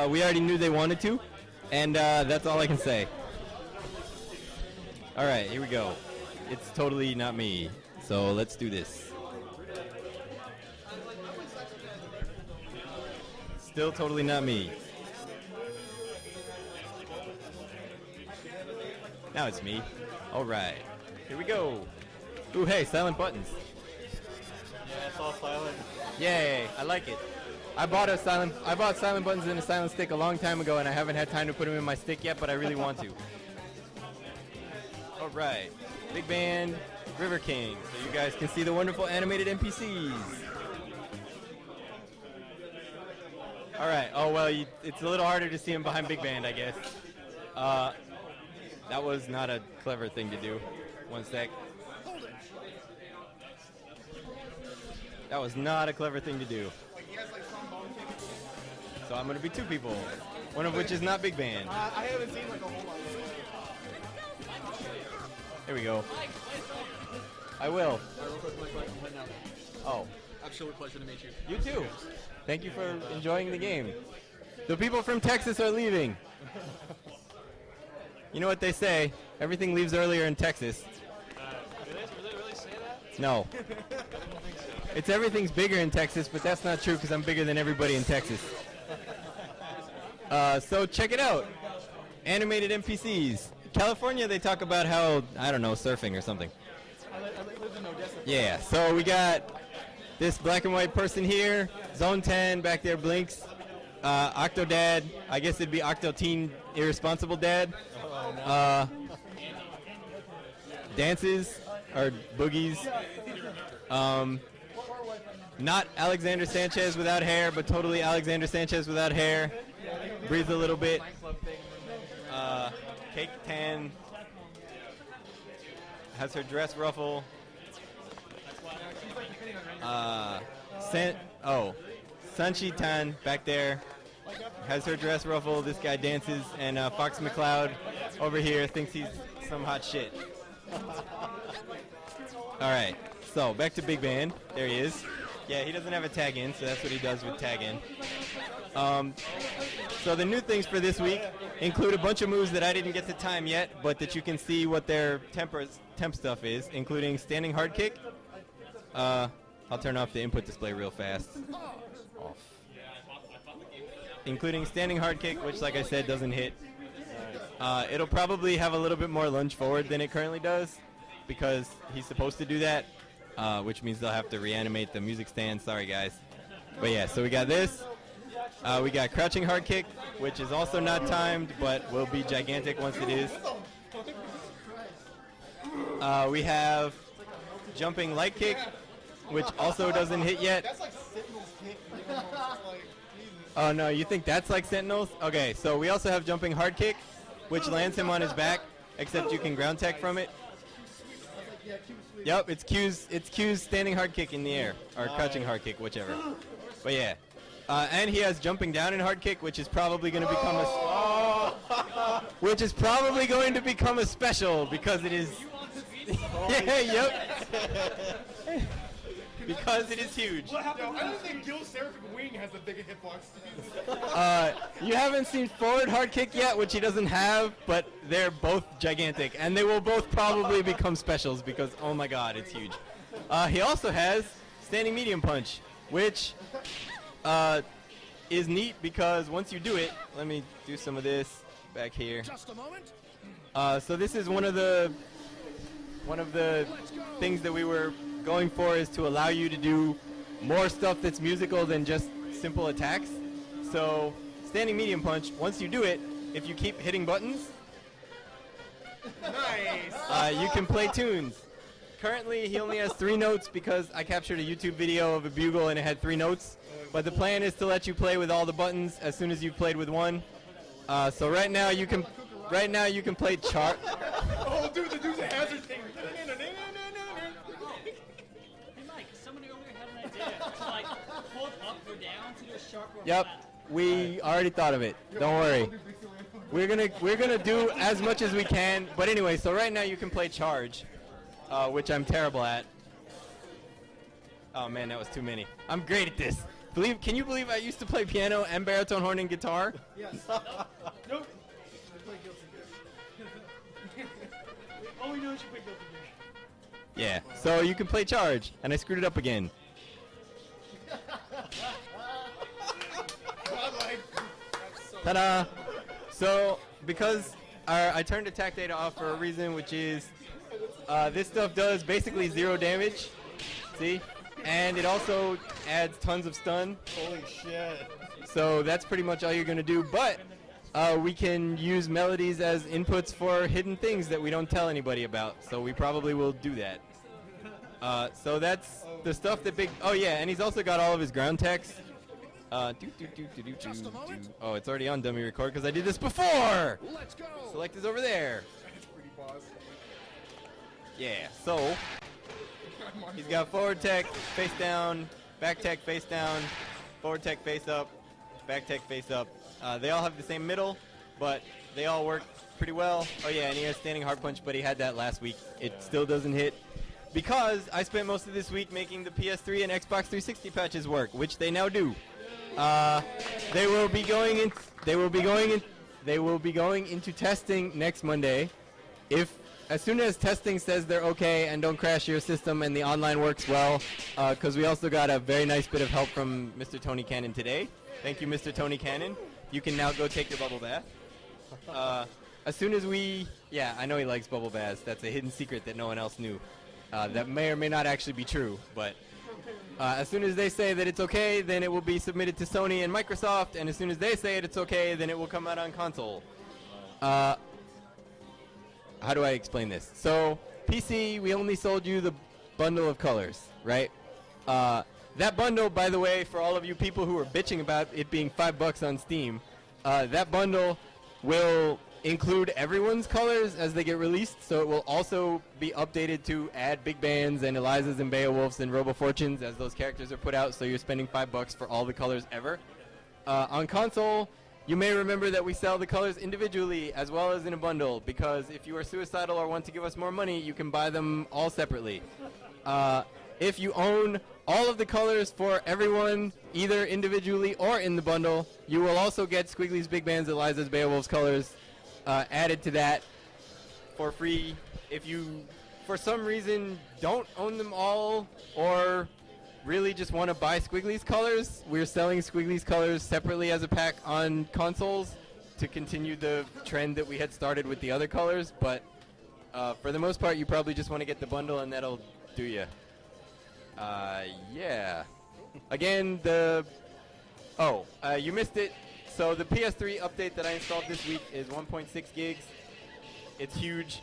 we already knew they wanted to, and that's all I can say. All right, here we go. It's totally not me, so let's do this. Still totally not me. Now it's me. All right, here we go. Ooh, hey, silent buttons. Yeah, it's all silent. Yay, I like it. I bought silent buttons in a silent stick a long time ago, and I haven't had time to put them in my stick yet, but I really want to. All right, Big Band, River King, so you guys can see the wonderful animated NPCs. All right. Oh well, it's a little harder to see him behind Big Band, I guess. That was not a clever thing to do. One sec. That was not a clever thing to do. So I'm gonna be two people, one of which is not Big Band. I haven't seen like a whole lot. Here we go. I will. Real quick, right now. Oh. Absolute pleasure to meet you. You too. Thank you for enjoying the game. The people from Texas are leaving. You know what they say? Everything leaves earlier in Texas. Really say that? No. It's everything's bigger in Texas, but that's not true because I'm bigger than everybody in Texas. So check it out. Animated NPCs. California, they talk about how, I don't know, surfing or something. I lived in Odessa. Yeah, so we got this black and white person here. Zone 10 back there blinks. Octodad. I guess it'd be Octo-Teen Irresponsible Dad. Dances or boogies. Not Alexander Sanchez without hair, but totally Alexander Sanchez without hair. Breathes a little bit. Cake Tan has her dress ruffle. Sanchi Tan back there has her dress ruffle. This guy dances, and Fox McCloud over here thinks he's some hot shit. All right, so back to Big Band. There he is. Yeah, he doesn't have a tag in, so that's what he does with tag in. So the new things for this week include a bunch of moves that I didn't get to time yet, but that you can see what their temp stuff is, including standing hard kick. I'll turn off the input display real fast. Off. Including standing hard kick, which, like I said, doesn't hit. It'll probably have a little bit more lunge forward than it currently does, because he's supposed to do that, which means they'll have to reanimate the music stand. Sorry, guys. But yeah, so we got this. We got crouching hard kick, which is also not timed, but will be gigantic once it is. We have jumping light kick, which also doesn't hit yet. That's like Sentinel's kick. Oh no, you think that's like Sentinels? Okay, so we also have jumping hard kick, which lands him on his back, except you can ground tech from it. Yep, it's Q's standing hard kick in the air, or crouching hard kick, whichever. But yeah. And he has jumping down in hard kick, which is probably going to become a special because it is. Yeah, yep. Because it is huge. I don't think Gil's Seraphic Wing has the biggest hitbox. You haven't seen forward hard kick yet, which he doesn't have, but they're both gigantic, and they will both probably become specials because, oh my god, it's huge. He also has standing medium punch, which is neat because once you do it, let me do some of this back here. Just a moment. So this is one of the things that we were going for, is to allow you to do more stuff that's musical than just simple attacks. So standing medium punch, once you do it, if you keep hitting buttons, Nice. you can play tunes. Currently, he only has 3 notes because I captured a YouTube video of a bugle and it had 3 notes. But the plan is to let you play with all the buttons as soon as you've played with one. So right now you can play chart. Oh, dude, the dude's a hazard thing. Hey Mike, somebody over here had an idea to like hold up or down to do a sharp or Yep, flat. we already thought of it. Don't worry. We're gonna do as much as we can. But anyway, so right now you can play charge, which I'm terrible at. Oh man, that was too many. I'm great at this. Can you believe I used to play piano and baritone horn and guitar? Yes. Nope. Play Guilty Gear. Oh, we know you play Guilty Gear. Yeah. So you can play charge, and I screwed it up again. Godlike. Ta-da! So because I turned attack data off for a reason, which is this stuff does basically 0 damage. See? And it also adds tons of stun. Holy shit. So that's pretty much all you're going to do. But we can use melodies as inputs for hidden things that we don't tell anybody about. So we probably will do that. So that's the stuff that Big... Oh, yeah, and he's also got all of his ground text. Oh, it's already on dummy record because I did this before! Let's go. Select is over there. That's pretty boss. Yeah, so... He's got forward tech, face down, back tech, face down, forward tech, face up, back tech, face up. They all have the same middle, but they all work pretty well. Oh yeah, and he has standing hard punch, but he had that last week. It still doesn't hit because I spent most of this week making the PS3 and Xbox 360 patches work, which they now do. They will be going into testing next Monday. As soon as testing says they're okay and don't crash your system and the online works well, because we also got a very nice bit of help from Mr. Tony Cannon today. Thank you, Mr. Tony Cannon. You can now go take your bubble bath. As soon as yeah, I know he likes bubble baths. That's a hidden secret that no one else knew. That may or may not actually be true, but as soon as they say that it's okay, then it will be submitted to Sony and Microsoft, and as soon as they say it's okay, then it will come out on console. How do I explain this? So, PC, we only sold you the bundle of colors, right? That bundle, by the way, for all of you people who are bitching about it being $5 on Steam, that bundle will include everyone's colors as they get released, so it will also be updated to add Big Bands and Elizas and Beowulfs and Robo Fortunes as those characters are put out, so you're spending $5 for all the colors ever. On console, you may remember that we sell the colors individually as well as in a bundle, because if you are suicidal or want to give us more money, you can buy them all separately. If you own all of the colors for everyone, either individually or in the bundle, you will also get Squiggly's Big Bands, Eliza's, Beowulf's colors added to that for free. If you, for some reason, don't own them all or really just want to buy Squiggly's colors, we're selling Squiggly's colors separately as a pack on consoles to continue the trend that we had started with the other colors, but for the most part you probably just want to get the bundle and that'll do you. Yeah. Again, you missed it. So the PS3 update that I installed this week is 1.6 gigs. It's huge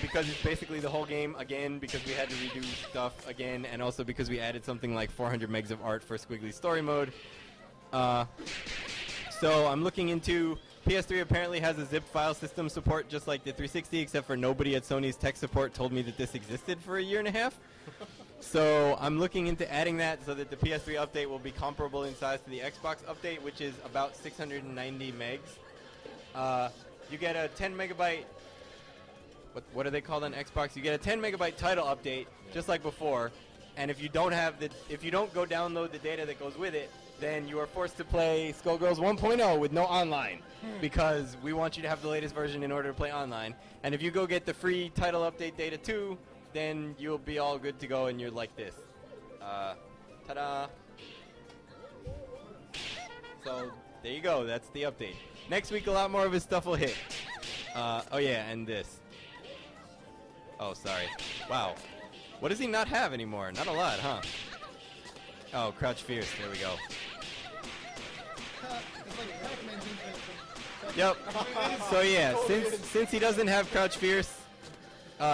because it's basically the whole game again, because we had to redo stuff again, and also because we added something like 400 megs of art for Squiggly's story mode. So I'm looking into... PS3 apparently has a zipped file system support just like the 360, except for nobody at Sony's tech support told me that this existed for a year and a half. So I'm looking into adding that so that the PS3 update will be comparable in size to the Xbox update, which is about 690 megs. You get a 10 megabyte... What are they called on Xbox? You get a 10 megabyte title update, just like before, and if you don't go download the data that goes with it, then you are forced to play Skullgirls 1.0 with no online, because we want you to have the latest version in order to play online. And if you go get the free title update data too, then you'll be all good to go, and you're like this. Ta-da! So there you go. That's the update. Next week, a lot more of his stuff will hit. Oh yeah, and this. Oh, sorry. Wow. What does he not have anymore? Not a lot, huh? Oh, Crouch Fierce. There we go. Yep. So yeah, since he doesn't have Crouch Fierce,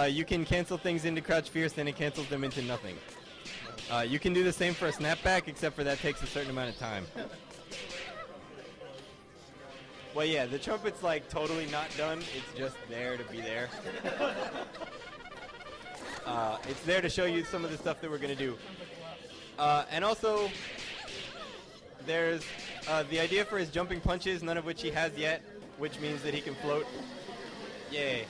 you can cancel things into Crouch Fierce and it cancels them into nothing. You can do the same for a snapback, except for that takes a certain amount of time. Well, yeah, the trumpet's like totally not done. It's just there to be there. It's there to show you some of the stuff that we're going to do. And also, there's the idea for his jumping punches, none of which he has yet, which means that he can float. Yay.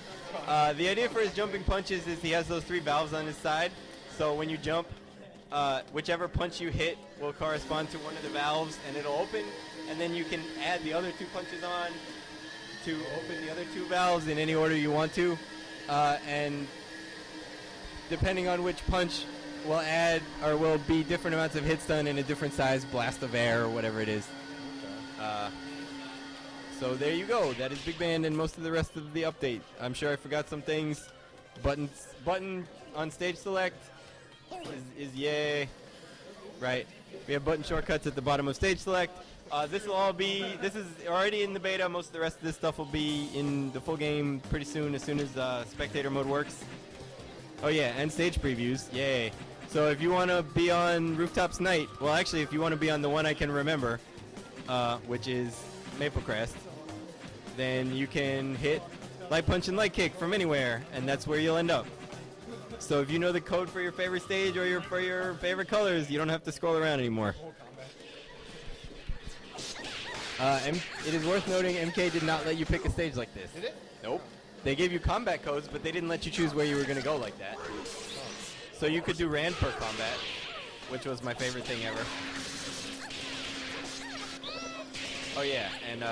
The idea for his jumping punches is he has those 3 valves on his side, so when you jump, whichever punch you hit will correspond to one of the valves, and it'll open, and then you can add the other 2 punches on to open the other 2 valves in any order you want to, and depending on which punch will add or will be different amounts of hit stun in a different size blast of air or whatever it is. So there you go. That is Big Band and most of the rest of the update. I'm sure I forgot some things. Button on stage select is yay. Right. We have button shortcuts at the bottom of stage select. This is already in the beta. Most of the rest of this stuff will be in the full game pretty soon, as soon as spectator mode works. Oh yeah, and stage previews. Yay. So if you want to be on Rooftops Night, well actually if you want to be on the one I can remember, which is Maple Crest, then you can hit Light Punch and Light Kick from anywhere, and that's where you'll end up. So if you know the code for your favorite stage or for your favorite colors, you don't have to scroll around anymore. It is worth noting MK did not let you pick a stage like this. Did it? Nope. They gave you combat codes, but they didn't let you choose where you were going to go like that. So you could do Rand per combat, which was my favorite thing ever. Oh yeah, and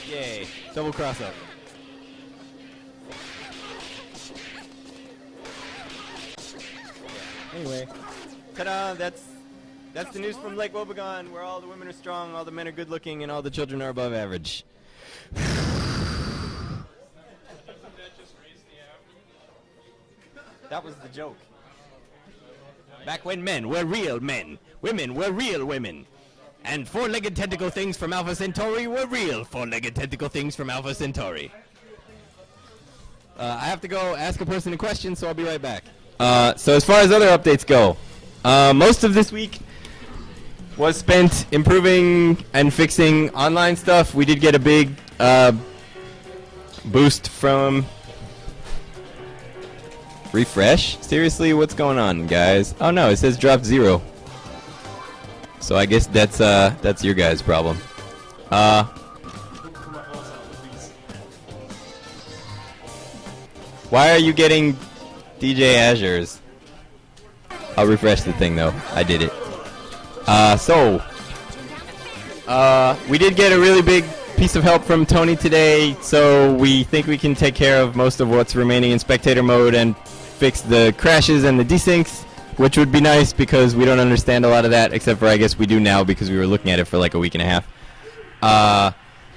yay, double cross up. Yeah. Anyway, ta-da! That's the news from Lake Wobegon, where all the women are strong, all the men are good looking, and all the children are above average. That was the joke. Back when men were real men, women were real women, and 4-legged tentacle things from Alpha Centauri were real 4-legged tentacle things from Alpha Centauri. I have to go ask a person a question, so I'll be right back. So as far as other updates go, most of this week was spent improving and fixing online stuff. We did get a big boost from refresh. Seriously, what's going on, guys? Oh no, it says drop 0. So I guess that's your guys' problem. Why are you getting DJ Azure's? I'll refresh the thing though. I did it. We did get a really big piece of help from Tony today, so we think we can take care of most of what's remaining in spectator mode and fix the crashes and the desyncs, which would be nice because we don't understand a lot of that, except for I guess we do now because we were looking at it for like a week and a half.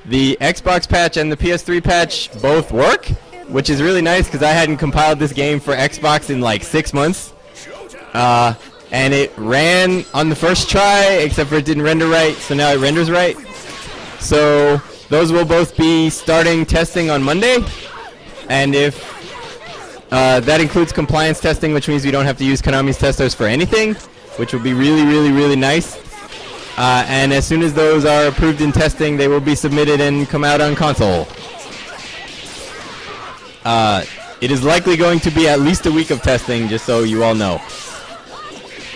The Xbox patch and the PS3 patch both work, which is really nice because I hadn't compiled this game for Xbox in like 6 months. And it ran on the first try, except for it didn't render right, so now it renders right. So those will both be starting testing on Monday, and if that includes compliance testing, which means we don't have to use Konami's testers for anything, which will be really, really, really nice. And as soon as those are approved in testing, they will be submitted and come out on console. It is likely going to be at least a week of testing, just so you all know.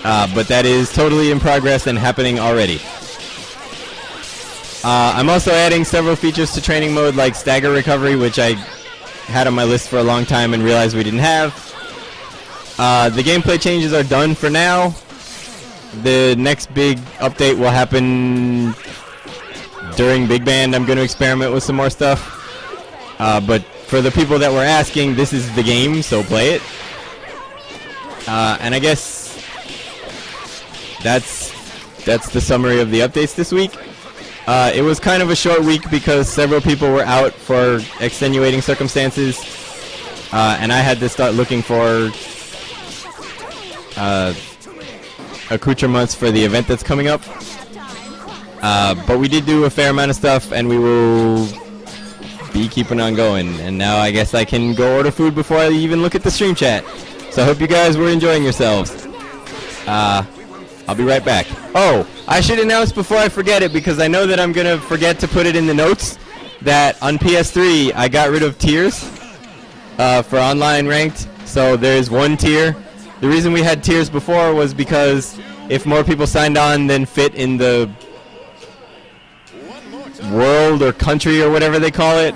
But that is totally in progress and happening already. I'm also adding several features to training mode, like stagger recovery, which I had on my list for a long time and realized we didn't have. The gameplay changes are done for now. The next big update will happen during Big Band. I'm going to experiment with some more stuff. But for the people that were asking, this is the game, so play it. And I guess that's the summary of the updates this week. It was kind of a short week because several people were out for extenuating circumstances, and I had to start looking for accoutrements for the event that's coming up. But we did do a fair amount of stuff, and we will be keeping on going. And now I guess I can go order food before I even look at the stream chat. So I hope you guys were enjoying yourselves. I'll be right back. Oh, I should announce before I forget it, because I know that I'm going to forget to put it in the notes, that on PS3 I got rid of tiers for online ranked. So there's one tier. The reason we had tiers before was because if more people signed on than fit in the world or country or whatever they call it,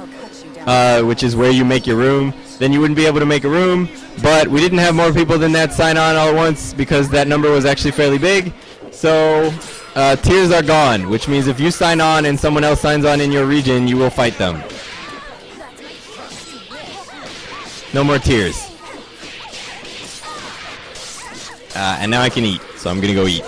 which is where you make your room, then you wouldn't be able to make a room. But we didn't have more people than that sign on all at once because that number was actually fairly big. So tiers are gone, which means if you sign on and someone else signs on in your region, you will fight them. No more tiers. And now I can eat, so I'm gonna go eat.